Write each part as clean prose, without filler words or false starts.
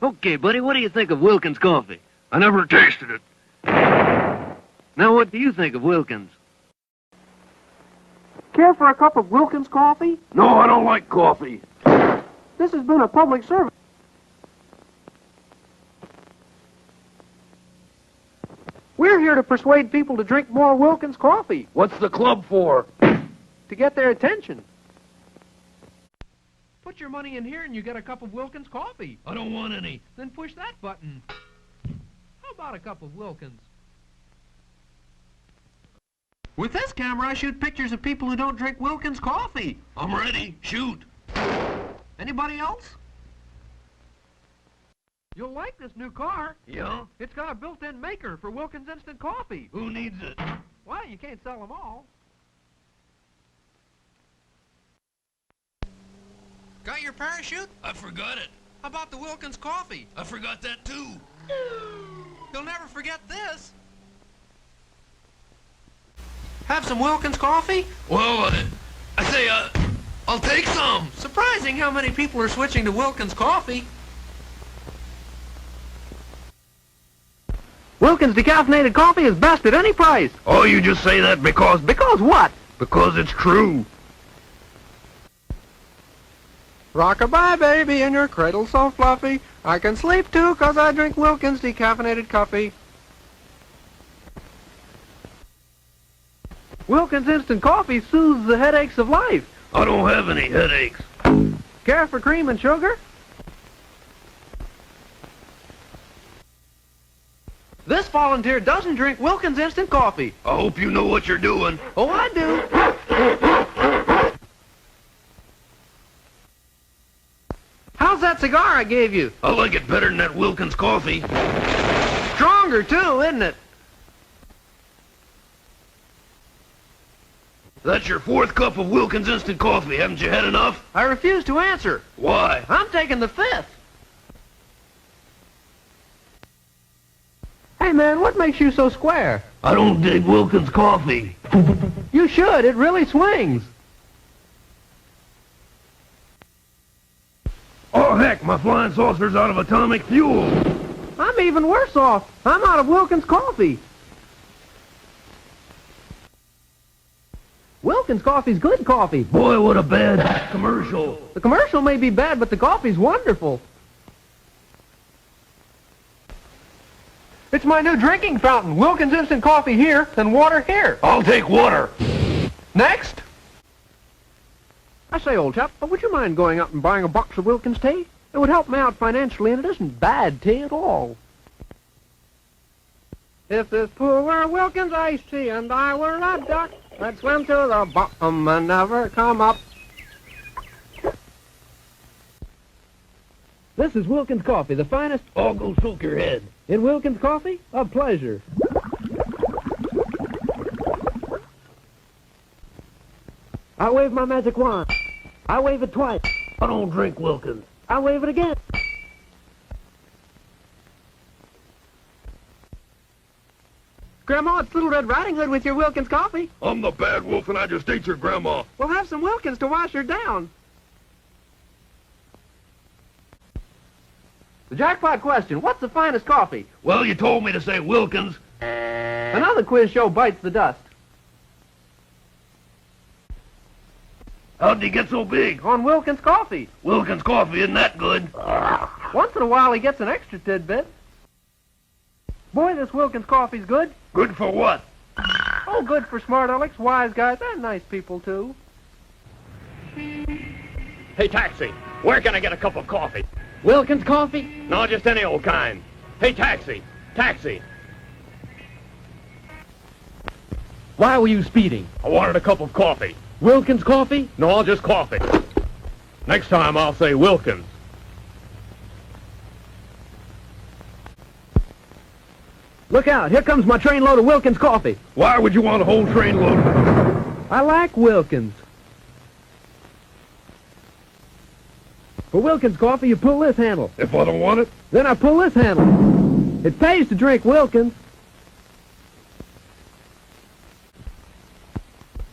Okay, buddy, what do you think of Wilkins coffee? I never tasted it. Now, what do you think of Wilkins? Care for a cup of Wilkins coffee? No, I don't like coffee. This has been a public service. We're here to persuade people to drink more Wilkins coffee, What's the club for? to get their attention. Put your money in here and you get a cup of Wilkins coffee. I don't want any. Then push that button. How about a cup of Wilkins? With this camera, I shoot pictures of people who don't drink Wilkins coffee. I'm ready. Shoot. Anybody else? You'll like this new car. Yeah? It's got a built-in maker for Wilkins instant coffee. Who needs it? Well, you can't sell them all. Got your parachute? I forgot it. How about the Wilkins coffee? I forgot that too. You'll never forget this. Have some Wilkins coffee? Well, I'll take some. Surprising how many people are switching to Wilkins coffee. Wilkins decaffeinated coffee is best at any price. Oh, you just say that because... Because what? Because it's true. Rock-a-bye, baby, in your cradle so fluffy. I can sleep too, 'cause I drink Wilkins decaffeinated coffee. Wilkins instant coffee soothes the headaches of life. I don't have any headaches. Care for cream and sugar? This volunteer doesn't drink Wilkins instant coffee. I hope you know what you're doing. Oh, I do. How's that cigar I gave you? I like it better than that Wilkins coffee. Stronger, too, isn't it? That's your 4th cup of Wilkins instant coffee. Haven't you had enough? I refuse to answer. Why? I'm taking the 5th. Hey, man, what makes you so square? I don't dig Wilkins coffee. You should. It really swings. Oh, heck, my flying saucer's out of atomic fuel. I'm even worse off. I'm out of Wilkins coffee. Wilkins coffee's good coffee. Boy, what a bad commercial. The commercial may be bad, but the coffee's wonderful. It's my new drinking fountain. Wilkins instant coffee here, and water here. I'll take water. Next. I say, old chap, would you mind going up and buying a box of Wilkins tea? It would help me out financially, and it isn't bad tea at all. If this pool were Wilkins iced tea and I were a duck, I'd swim to the bottom and never come up. This is Wilkins coffee, the finest. I'll go soak your head. In Wilkins coffee, a pleasure. I wave my magic wand. I wave it twice. I don't drink Wilkins. I wave it again. Grandma, it's Little Red Riding Hood with your Wilkins coffee. I'm the bad wolf and I just ate your grandma. We'll have some Wilkins to wash her down. The jackpot question, what's the finest coffee? Well, you told me to say Wilkins. Another quiz show bites the dust. How'd he get so big? On Wilkins coffee. Wilkins coffee isn't that good. Once in a while he gets an extra tidbit. Boy, this Wilkins coffee's good. Good for what? Oh, good for smart Alecks, wise guys, and nice people, too. Hey, taxi, where can I get a cup of coffee? Wilkins coffee? No, just any old kind. Hey, taxi, taxi. Why were you speeding? I wanted a cup of coffee. Wilkins coffee? No, just coffee. Next time I'll say Wilkins. Look out, here comes my trainload of Wilkins coffee. Why would you want a whole trainload? I like Wilkins. For Wilkins coffee, you pull this handle. If I don't want it? Then I pull this handle. It pays to drink Wilkins.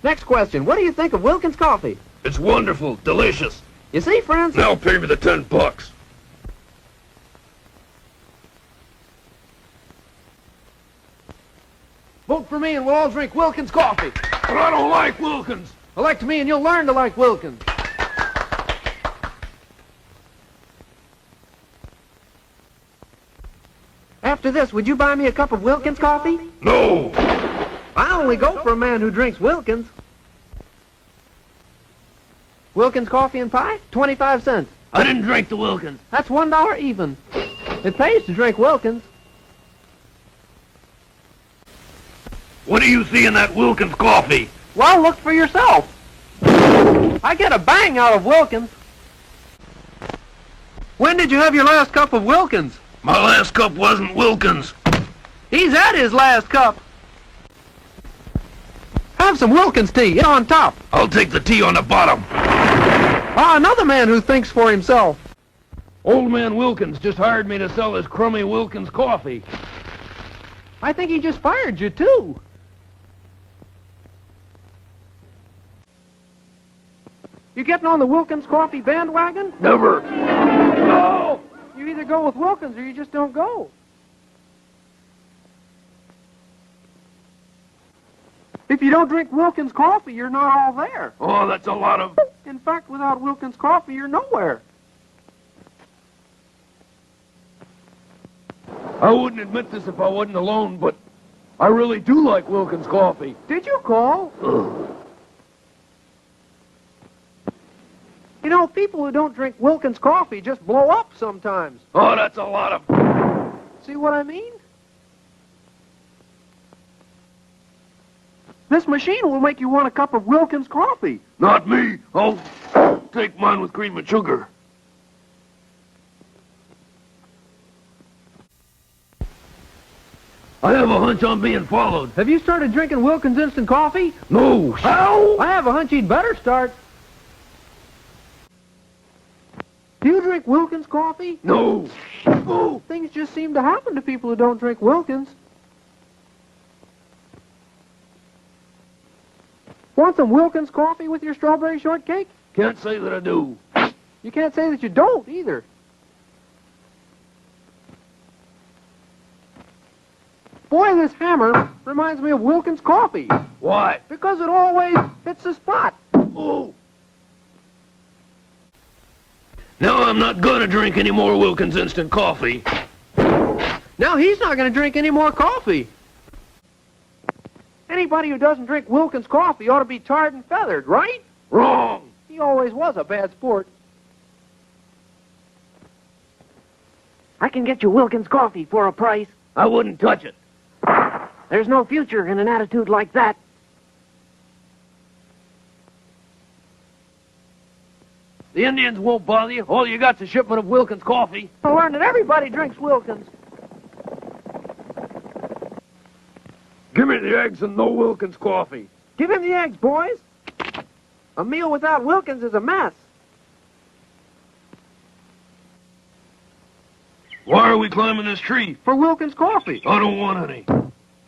Next question. What do you think of Wilkins coffee? It's wonderful, delicious. You see, friends? Now pay me the $10. Vote for me and we'll all drink Wilkins coffee. But I don't like Wilkins. Elect me and you'll learn to like Wilkins. After this, would you buy me a cup of Wilkins coffee? No. I only go for a man who drinks Wilkins. Wilkins coffee and pie? 25 cents. I didn't drink the Wilkins. That's $1 even. It pays to drink Wilkins. What do you see in that Wilkins coffee? Well, look for yourself. I get a bang out of Wilkins. When did you have your last cup of Wilkins? My last cup wasn't Wilkins. He's had his last cup. Have some Wilkins tea, in on top. I'll take the tea on the bottom. Ah, another man who thinks for himself. Old man Wilkins just hired me to sell his crummy Wilkins coffee. I think he just fired you, too. You getting on the Wilkins coffee bandwagon? Never. No! You either go with Wilkins or you just don't go. If you don't drink Wilkins coffee, you're not all there. Oh, that's a lot of... In fact, without Wilkins coffee, you're nowhere. I wouldn't admit this if I wasn't alone, but I really do like Wilkins coffee. Did you call? You know, people who don't drink Wilkins coffee just blow up sometimes. Oh, that's a lot of... See what I mean? This machine will make you want a cup of Wilkins coffee. Not me. I'll take mine with cream and sugar. I have a hunch I'm being followed. Have you started drinking Wilkins instant coffee? No. How? I have a hunch he'd better start. Do you drink Wilkins coffee? No. Oh, things just seem to happen to people who don't drink Wilkins. Want some Wilkins coffee with your strawberry shortcake? Can't say that I do. You can't say that you don't, either. Boy, this hammer reminds me of Wilkins coffee. Why? Because it always hits the spot. Oh. Now I'm not gonna drink any more Wilkins instant coffee. Now he's not going to drink any more coffee. Anybody who doesn't drink Wilkins coffee ought to be tarred and feathered, right? Wrong. He always was a bad sport. I can get you Wilkins coffee for a price. I wouldn't touch it. There's no future in an attitude like that. The Indians won't bother you. All you got's a shipment of Wilkins coffee. I learned that everybody drinks Wilkins. Give me the eggs and no Wilkins coffee. Give him the eggs, boys. A meal without Wilkins is a mess. Why are we climbing this tree? For Wilkins coffee. I don't want any.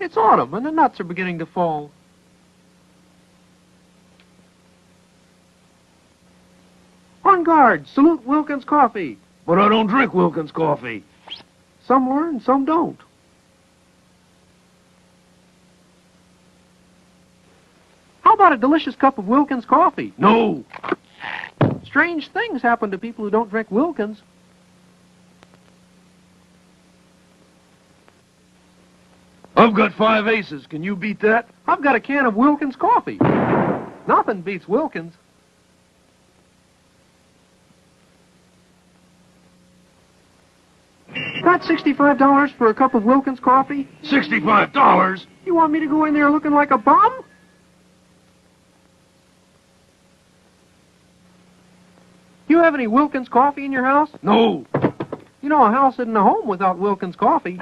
It's autumn and the nuts are beginning to fall. On guard, salute Wilkins coffee. But I don't drink Wilkins coffee. Some learn, some don't. How about a delicious cup of Wilkins coffee? No. Strange things happen to people who don't drink Wilkins. I've got 5 aces. Can you beat that? I've got a can of Wilkins coffee. Nothing beats Wilkins. Got $65 for a cup of Wilkins coffee? $65? You want me to go in there looking like a bum? You have any Wilkins coffee in your house? No. You know, a house isn't a home without Wilkins coffee.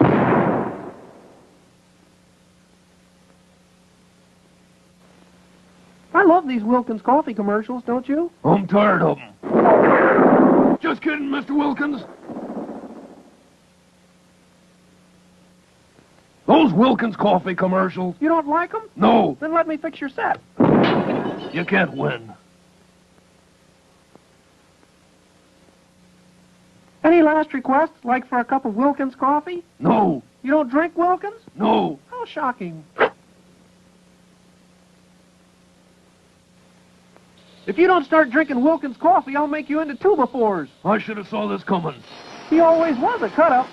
I love these Wilkins coffee commercials, don't you? I'm tired of them. Just kidding, Mr. Wilkins. Those Wilkins coffee commercials. You don't like them? No. Then let me fix your set. You can't win. Any last requests, like for a cup of Wilkins coffee? No. You don't drink Wilkins? No. How shocking. If you don't start drinking Wilkins coffee, I'll make you into 2x4s. I should have saw this coming. He always was a cut-up.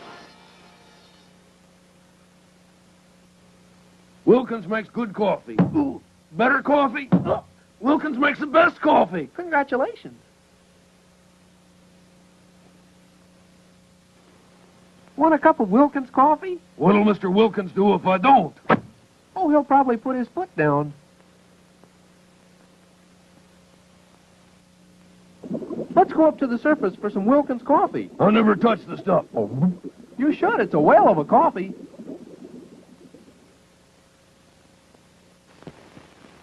Wilkins makes good coffee. Ooh, better coffee? Wilkins makes the best coffee. Congratulations. Want a cup of Wilkins coffee? What'll Mr. Wilkins do if I don't? Oh, he'll probably put his foot down. Let's go up to the surface for some Wilkins coffee. I never touched the stuff. You should. It's a whale of a coffee.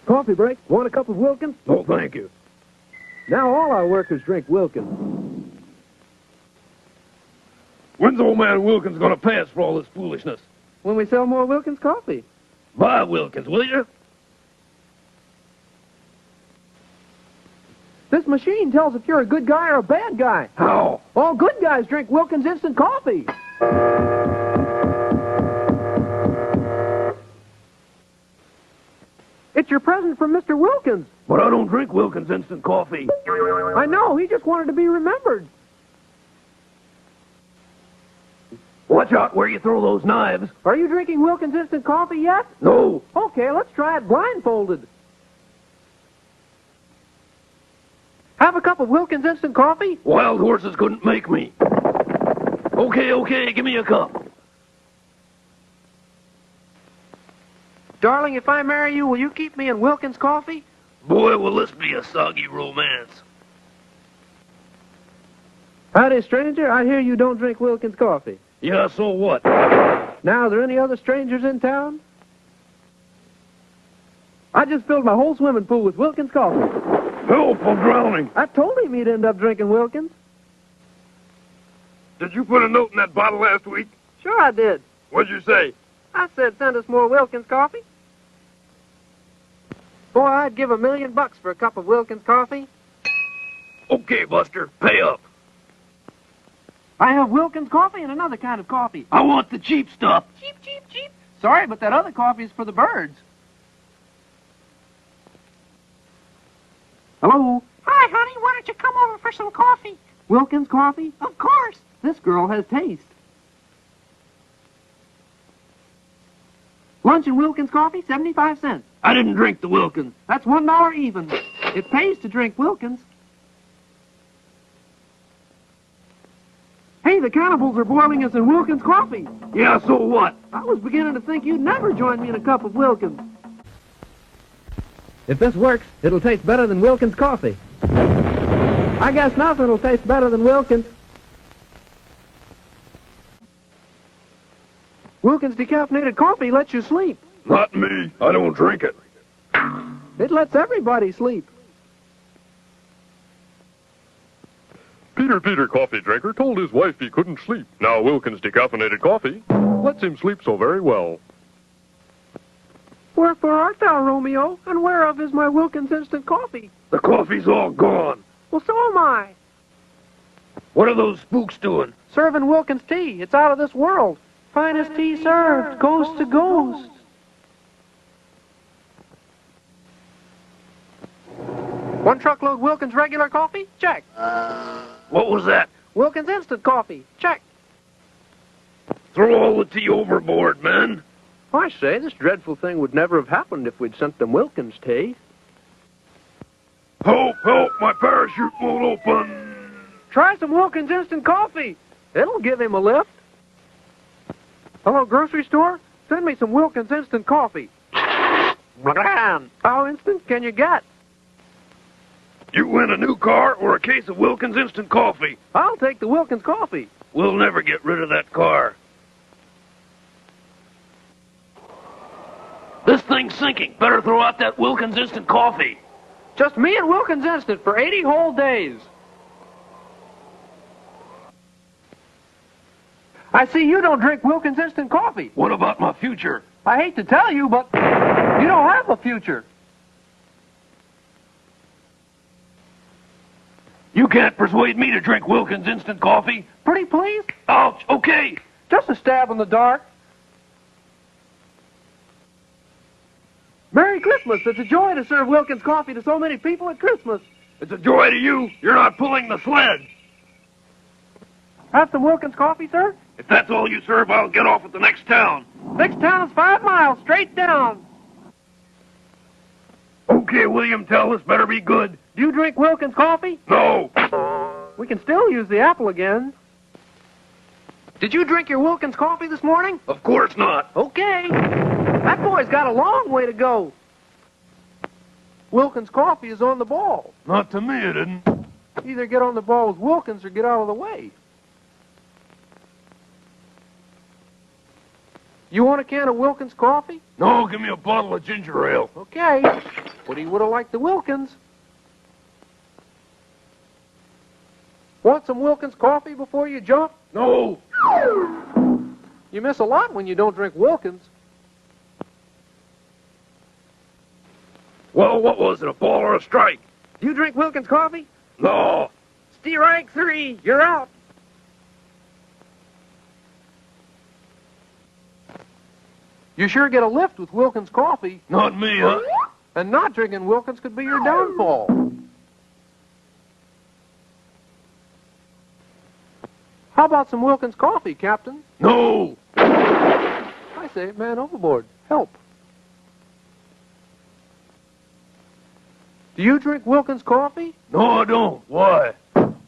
Coffee break. Want a cup of Wilkins? No, thank you. Now all our workers drink Wilkins. When's old man Wilkins gonna pay us for all this foolishness? When we sell more Wilkins coffee. Buy Wilkins, will you? This machine tells if you're a good guy or a bad guy. How? All good guys drink Wilkins instant coffee. It's your present from Mr. Wilkins. But I don't drink Wilkins instant coffee. I know, he just wanted to be remembered. Watch out where you throw those knives. Are you drinking Wilkins instant coffee yet? No. Okay, let's try it blindfolded. Have a cup of Wilkins instant coffee? Wild horses couldn't make me. Okay, give me a cup. Darling, if I marry you, will you keep me in Wilkins coffee? Boy, will this be a soggy romance. Howdy, stranger. I hear you don't drink Wilkins coffee. Yeah, so what? Now, are there any other strangers in town? I just filled my whole swimming pool with Wilkins coffee. Help, I'm drowning. I told him he'd end up drinking Wilkins. Did you put a note in that bottle last week? Sure I did. What'd you say? I said send us more Wilkins coffee. Boy, I'd give $1 million for a cup of Wilkins coffee. Okay, Buster, pay up. I have Wilkins coffee and another kind of coffee. I want the cheap stuff. Cheap. Sorry, but that other coffee is for the birds. Hello? Hi, honey. Why don't you come over for some coffee? Wilkins coffee? Of course. This girl has taste. Lunch and Wilkins coffee, 75 cents. I didn't drink the Wilkins. That's $1 even. It pays to drink Wilkins. Hey, the cannibals are boiling us in Wilkins coffee. Yeah, so what? I was beginning to think you'd never join me in a cup of Wilkins. If this works, it'll taste better than Wilkins coffee. I guess nothing will taste better than Wilkins. Wilkins decaffeinated coffee lets you sleep. Not me. I don't drink it. It lets everybody sleep. Peter, coffee drinker, told his wife he couldn't sleep. Now Wilkins decaffeinated coffee lets him sleep so very well. Wherefore art thou, Romeo? And whereof is my Wilkins instant coffee? The coffee's all gone. Well, so am I. What are those spooks doing? Serving Wilkins tea. It's out of this world. Finest tea served, ghost to ghost. One truckload Wilkins regular coffee? Check. What was that? Wilkins instant coffee? Check. Throw all the tea overboard, man. I say, this dreadful thing would never have happened if we'd sent them Wilkins tea. Help, my parachute won't open. Try some Wilkins instant coffee. It'll give him a lift. Hello, grocery store? Send me some Wilkins instant coffee. How instant can you get? You win a new car or a case of Wilkins instant coffee. I'll take the Wilkins coffee. We'll never get rid of that car. This thing's sinking. Better throw out that Wilkins instant coffee. Just me and Wilkins instant for 80 whole days. I see you don't drink Wilkins instant coffee. What about my future? I hate to tell you, but you don't have a future. You can't persuade me to drink Wilkins instant coffee. Pretty please? Ouch, okay. Just a stab in the dark. Merry Christmas. It's a joy to serve Wilkins coffee to so many people at Christmas. It's a joy to you. You're not pulling the sled. Have some Wilkins coffee, sir? If that's all you serve, I'll get off at the next town. Next town is 5 miles, straight down. Okay, William Tell, this better be good. Do you drink Wilkins coffee? No. We can still use the apple again. Did you drink your Wilkins coffee this morning? Of course not. Okay. That boy's got a long way to go. Wilkins coffee is on the ball. Not to me, it isn't. Either get on the ball with Wilkins or get out of the way. You want a can of Wilkins coffee? No, give me a bottle of ginger ale. Okay. But he would have liked the Wilkins. Want some Wilkins coffee before you jump? No. You miss a lot when you don't drink Wilkins. Well, what was it, a ball or a strike? Do you drink Wilkins coffee? No. Strike 3. You're out. You sure get a lift with Wilkins coffee. Not me, huh? And not drinking Wilkins could be your downfall. How about some Wilkins coffee, Captain? No. I say, man overboard. Help. Do you drink Wilkins coffee? No, I don't. Why?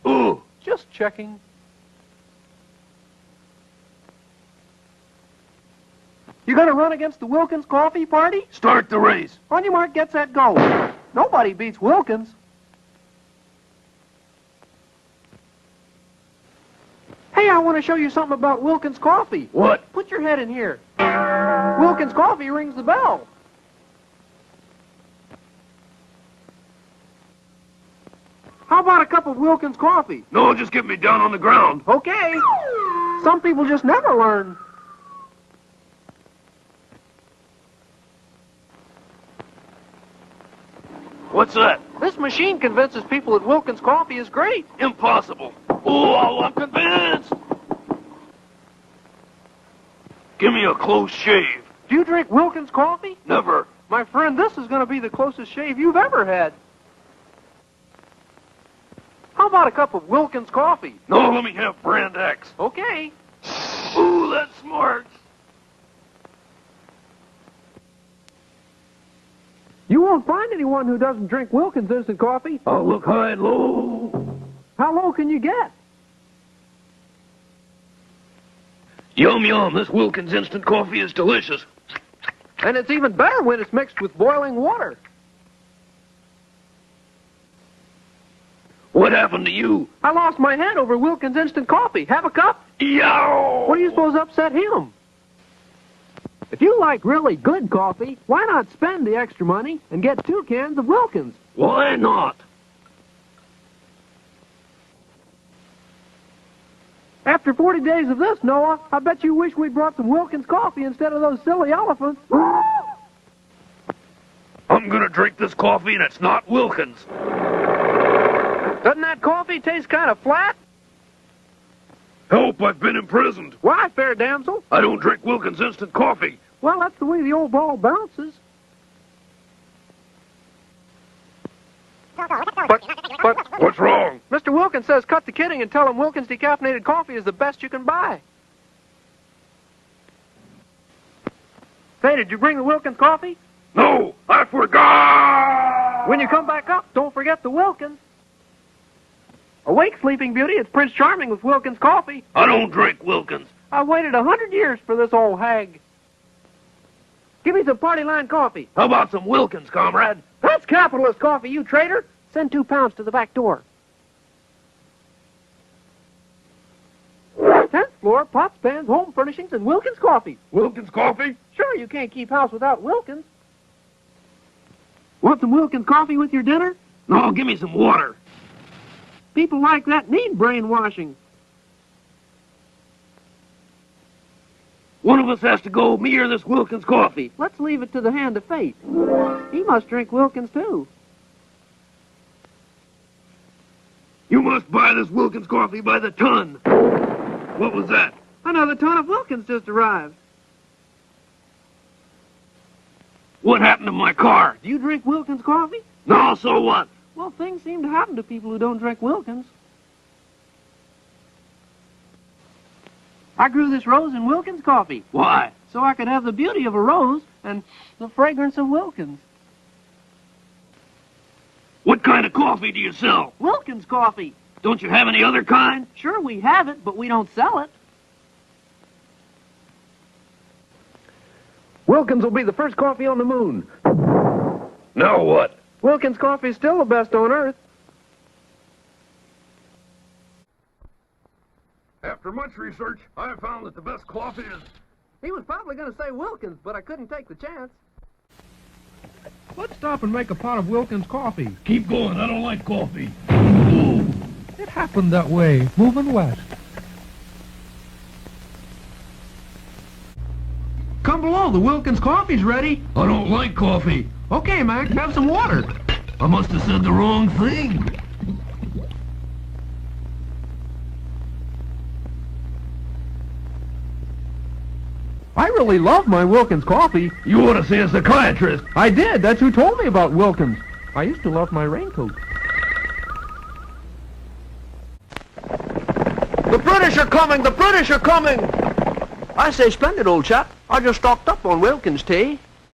Ooh. Just checking. You gonna run against the Wilkins coffee party? Start the race. On your mark, get set, go. Nobody beats Wilkins. Hey, I want to show you something about Wilkins coffee. What? Put your head in here. Wilkins coffee rings the bell. How about a cup of Wilkins coffee? No, just get me down on the ground. Okay. Some people just never learn. What's that? This machine convinces people that Wilkins coffee is great. Impossible. Oh, I'm convinced. Give me a close shave. Do you drink Wilkins coffee? Never. My friend, this is going to be the closest shave you've ever had. How about a cup of Wilkins coffee? No, let me have brand X. Okay. Ooh, that's smart. You won't find anyone who doesn't drink Wilkins instant coffee. I'll look high and low. How low can you get? Yum, yum. This Wilkins instant coffee is delicious. And it's even better when it's mixed with boiling water. What happened to you? I lost my head over Wilkins instant coffee. Have a cup? Yow! What do you suppose upset him? If you like really good coffee, why not spend the extra money and get 2 cans of Wilkins? Why not? After 40 days of this, Noah, I bet you wish we'd brought some Wilkins coffee instead of those silly elephants. I'm gonna drink this coffee and it's not Wilkins. Doesn't that coffee taste kind of flat? Help, I've been imprisoned. Why, fair damsel? I don't drink Wilkins instant coffee. Well, that's the way the old ball bounces. But, What's wrong? Mr. Wilkins says cut the kidding and tell him Wilkins decaffeinated coffee is the best you can buy. Say, did you bring the Wilkins coffee? No, I forgot! When you come back up, don't forget the Wilkins. Awake, Sleeping Beauty. It's Prince Charming with Wilkins coffee. I don't drink Wilkins. I waited 100 years for this old hag. Give me some Party Line coffee. How about some Wilkins, comrade? That's capitalist coffee, you traitor. Send 2 pounds to the back door. 10th floor, pots, pans, home furnishings, and Wilkins coffee. Wilkins coffee? Sure, you can't keep house without Wilkins. Want some Wilkins coffee with your dinner? No, give me some water. People like that need brainwashing. One of us has to go, me or this Wilkins coffee. Let's leave it to the hand of fate. He must drink Wilkins, too. You must buy this Wilkins coffee by the ton. What was that? Another ton of Wilkins just arrived. What happened to my car? Do you drink Wilkins coffee? No, so what? Well, things seem to happen to people who don't drink Wilkins. I grew this rose in Wilkins coffee. Why? So I could have the beauty of a rose and the fragrance of Wilkins. What kind of coffee do you sell? Wilkins coffee. Don't you have any other kind? Sure, we have it, but we don't sell it. Wilkins will be the first coffee on the moon. Now what? Wilkins coffee is still the best on earth. After much research, I have found that the best coffee is... He was probably going to say Wilkins, but I couldn't take the chance. Let's stop and make a pot of Wilkins coffee. Keep going, I don't like coffee. It happened that way, moving west. Come below, the Wilkins coffee's ready. I don't like coffee. Okay, Mac, have some water. I must have said the wrong thing. I really love my Wilkins coffee. You ought to see a psychiatrist. I did. That's who told me about Wilkins. I used to love my raincoat. The British are coming! The British are coming! I say, splendid, old chap. I just stocked up on Wilkins tea.